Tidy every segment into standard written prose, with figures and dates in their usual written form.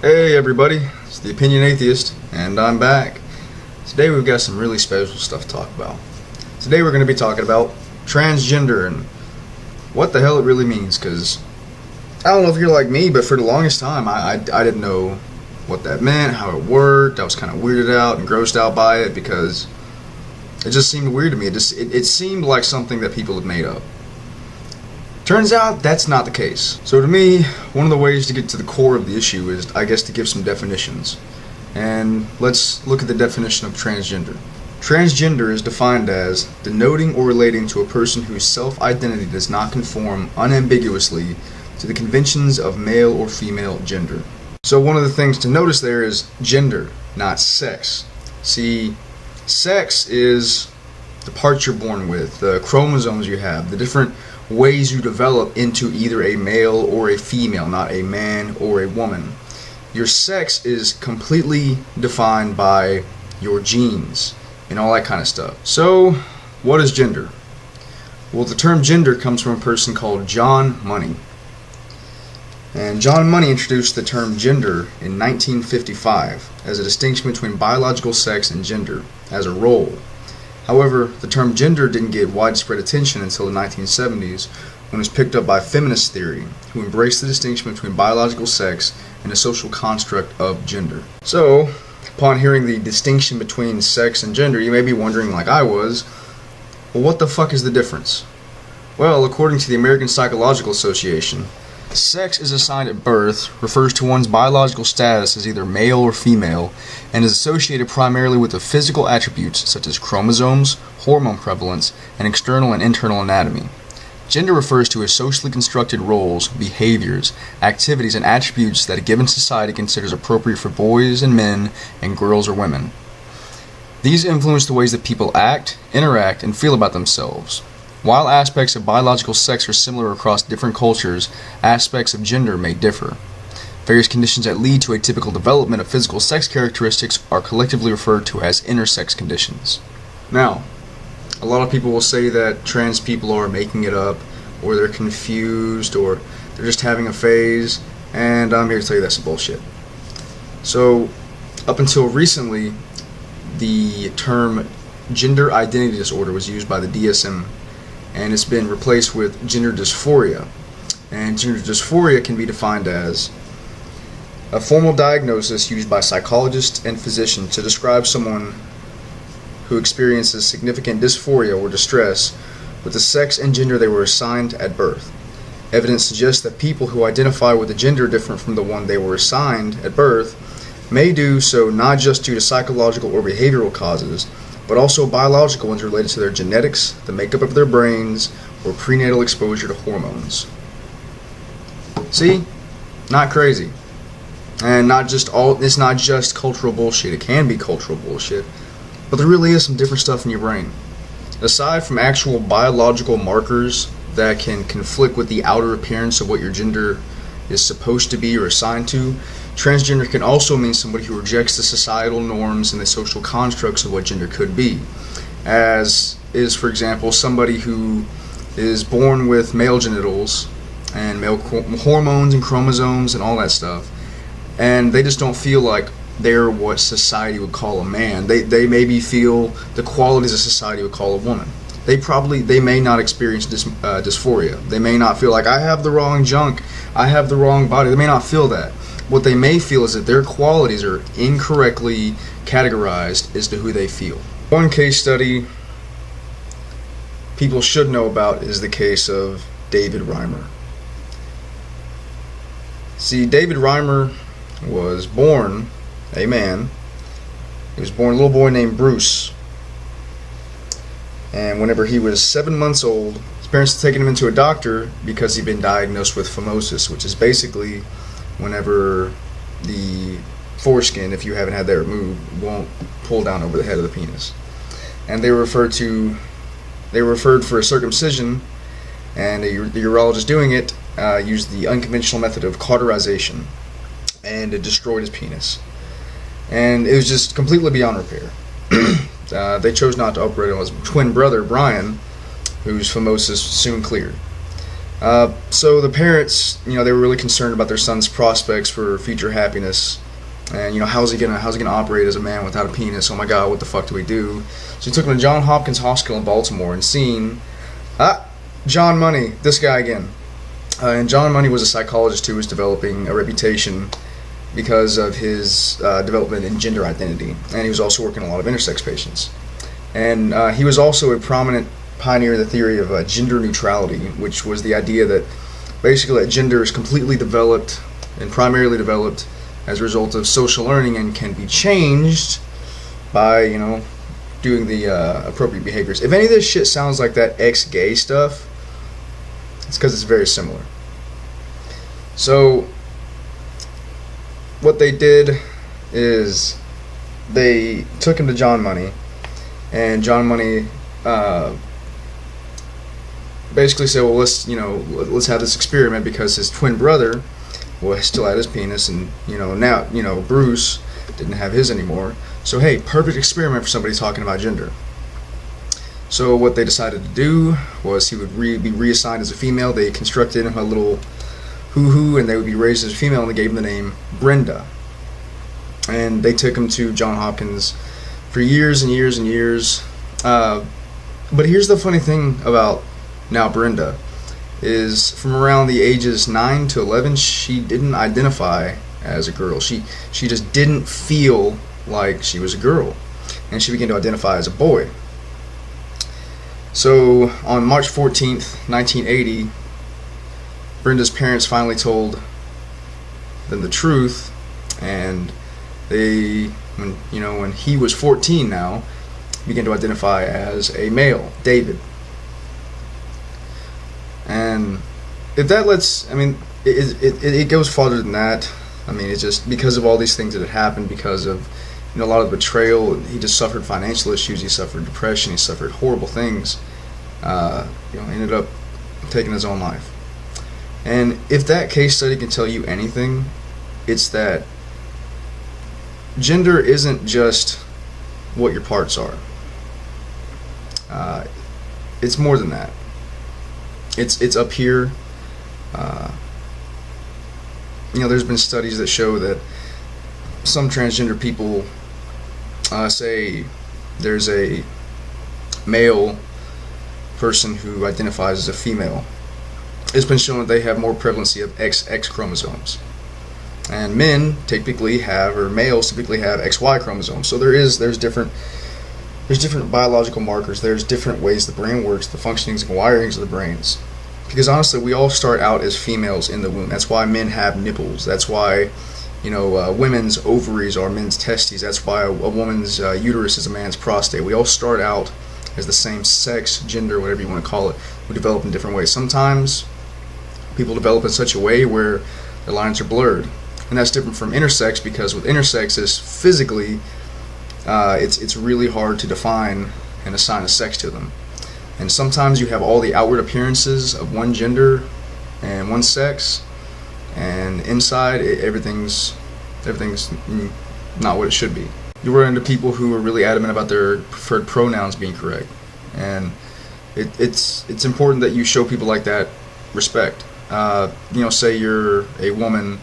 Hey everybody, it's the Opinion Atheist, and I'm back. Today we've got some really special stuff to talk about. Today we're going to be talking about transgender and what the hell it really means, because I don't know if you're like me, but for the longest time I didn't know what that meant, how it worked. I was kind of weirded out and grossed out by it because it just seemed weird to me. It seemed like something that people had made up. Turns out that's not the case. So to me, one of the ways to get to the core of the issue is, I guess, to give some definitions. And let's look at the definition of transgender. Transgender is defined as denoting or relating to a person whose self-identity does not conform unambiguously to the conventions of male or female gender. So one of the things to notice there is gender, not sex. See, sex is the parts you're born with, the chromosomes you have, the different ways you develop into either a male or a female, not a man or a woman. Your sex is completely defined by your genes and all that kind of stuff. So, what is gender? Well, the term gender comes from a person called John Money. And John Money introduced the term gender in 1955 as a distinction between biological sex and gender as a role. However, the term gender didn't get widespread attention until the 1970s, when it was picked up by feminist theory, who embraced the distinction between biological sex and the social construct of gender. So, upon hearing the distinction between sex and gender, you may be wondering, like I was, well, what the fuck is the difference? Well, according to the American Psychological Association, sex is assigned at birth, refers to one's biological status as either male or female, and is associated primarily with the physical attributes such as chromosomes, hormone prevalence, and external and internal anatomy. Gender refers to as socially constructed roles, behaviors, activities, and attributes that a given society considers appropriate for boys and men and girls or women. These influence the ways that people act, interact, and feel about themselves. While aspects of biological sex are similar across different cultures, aspects of gender may differ. Various conditions that lead to a typical development of physical sex characteristics are collectively referred to as intersex conditions. Now, a lot of people will say that trans people are making it up, or they're confused, or they're just having a phase, and I'm here to tell you that's bullshit. So, up until recently, the term gender identity disorder was used by the DSM, and it's been replaced with gender dysphoria. And gender dysphoria can be defined as a formal diagnosis used by psychologists and physicians to describe someone who experiences significant dysphoria or distress with the sex and gender they were assigned at birth. Evidence suggests that people who identify with a gender different from the one they were assigned at birth may do so not just due to psychological or behavioral causes, but also biological ones related to their genetics, the makeup of their brains, or prenatal exposure to hormones. See? Not crazy. And it's not just cultural bullshit. It can be cultural bullshit, but there really is some different stuff in your brain. Aside from actual biological markers that can conflict with the outer appearance of what your gender is supposed to be or assigned to, transgender can also mean somebody who rejects the societal norms and the social constructs of what gender could be. As is, for example, somebody who is born with male genitals and male hormones and chromosomes and all that stuff, and they just don't feel like they're what society would call a man. They maybe feel the qualities of society would call a woman. They may not experience dysphoria. They may not feel like, I have the wrong junk, I have the wrong body. They may not feel that. What they may feel is that their qualities are incorrectly categorized as to who they feel. One case study people should know about is the case of David Reimer. See, David Reimer was born a man. He was born a little boy named Bruce. And whenever he was 7 months old, his parents had taken him into a doctor because he'd been diagnosed with phimosis, which is basically whenever the foreskin, if you haven't had that removed, won't pull down over the head of the penis. And they were referred for a circumcision, and the urologist doing it used the unconventional method of cauterization, and it destroyed his penis. And it was just completely beyond repair. They chose not to operate on his twin brother, Brian, whose phimosis soon cleared. So the parents, they were really concerned about their son's prospects for future happiness, and how's he gonna operate as a man without a penis? Oh my God, what the fuck do we do? So he took him to Johns Hopkins Hospital in Baltimore and seen John Money, this guy again. And John Money was a psychologist who was developing a reputation because of his development in gender identity, and he was also working on a lot of intersex patients. And he was also a prominent pioneer of the theory of gender neutrality, which was the idea that basically that gender is completely developed and primarily developed as a result of social learning and can be changed by, doing the appropriate behaviors. If any of this shit sounds like that ex-gay stuff, it's because it's very similar. So what they did is they took him to John Money, and John Money basically said, well, let's have this experiment, because his twin brother still had his penis, and now Bruce didn't have his anymore. So hey, perfect experiment for somebody talking about gender. So what they decided to do was he would be reassigned as a female. They constructed him a little hoo-hoo, and they would be raised as a female, and they gave him the name Brenda. And they took him to Johns Hopkins for years and years and years. But here's the funny thing about now Brenda, is from around the ages 9 to 11, she didn't identify as a girl. She just didn't feel like she was a girl, and she began to identify as a boy. So on March 14th, 1980, Brenda's parents finally told them the truth, and they, when he was 14 now, began to identify as a male, David. And if that it goes farther than that. It's just because of all these things that had happened, because of a lot of betrayal. He just suffered financial issues. He suffered depression. He suffered horrible things. Ended up taking his own life. And if that case study can tell you anything, it's that gender isn't just what your parts are. It's more than that. It's up here. There's been studies that show that some transgender people say there's a male person who identifies as a female. It's been shown that they have more prevalency of XX chromosomes, and men typically have, or males typically have, XY chromosomes. So there's different biological markers. There's different ways the brain works, the functionings and wirings of the brains. Because honestly, we all start out as females in the womb. That's why men have nipples. That's why, women's ovaries are men's testes. That's why a woman's uterus is a man's prostate. We all start out as the same sex, gender, whatever you want to call it. We develop in different ways. Sometimes people develop in such a way where the lines are blurred, and that's different from intersex, because with intersexes, physically, it's really hard to define and assign a sex to them. And sometimes you have all the outward appearances of one gender and one sex, and inside everything's not what it should be. You run into people who are really adamant about their preferred pronouns being correct, and it's important that you show people like that respect. Say you're a woman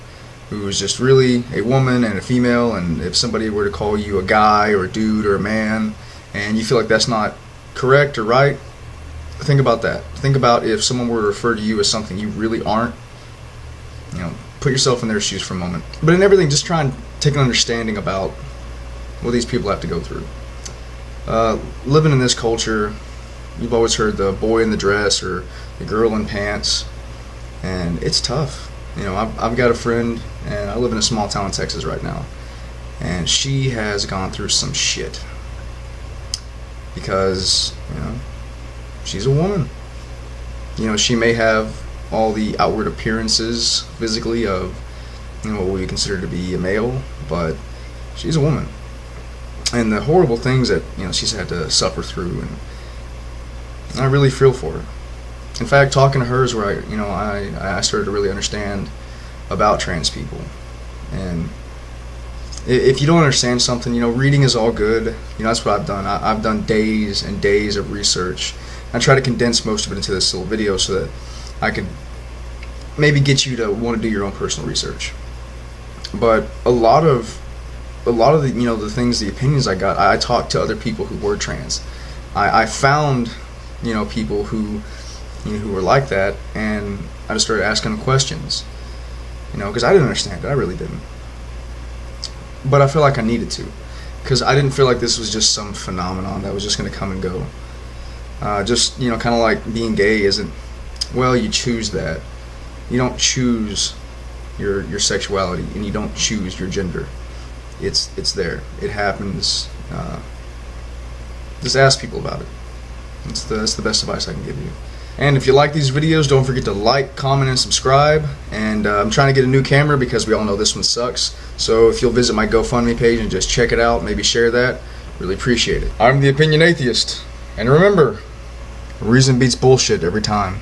who's just really a woman and a female, and if somebody were to call you a guy or a dude or a man, and you feel like that's not correct or right, think about that. Think about if someone were to refer to you as something you really aren't. Put yourself in their shoes for a moment. But in everything, just try and take an understanding about what these people have to go through. Living in this culture, you've always heard the boy in the dress or the girl in pants, and it's tough. I've got a friend, and I live in a small town in Texas right now, and she has gone through some shit because she's a woman. She may have all the outward appearances physically of what we consider to be a male, but she's a woman, and the horrible things that she's had to suffer through, and I really feel for her. In fact, talking to her is where I started to really understand about trans people. And if you don't understand something, reading is all good. That's what I've done. I've done days and days of research. I try to condense most of it into this little video so that I could maybe get you to want to do your own personal research. But a lot of the the things, the opinions I got, I talked to other people who were trans. I found people who who were like that, and I just started asking them questions. Because I didn't understand it. I really didn't. But I feel like I needed to, because I didn't feel like this was just some phenomenon that was just going to come and go. Just kind of like being gay isn't. Well, you choose that. You don't choose your sexuality, and you don't choose your gender. It's there. It happens. Just ask people about it. That's the best advice I can give you. And if you like these videos, don't forget to like, comment, and subscribe. And I'm trying to get a new camera because we all know this one sucks. So if you'll visit my GoFundMe page and just check it out, maybe share that, really appreciate it. I'm the Opinion Atheist. And remember, reason beats bullshit every time.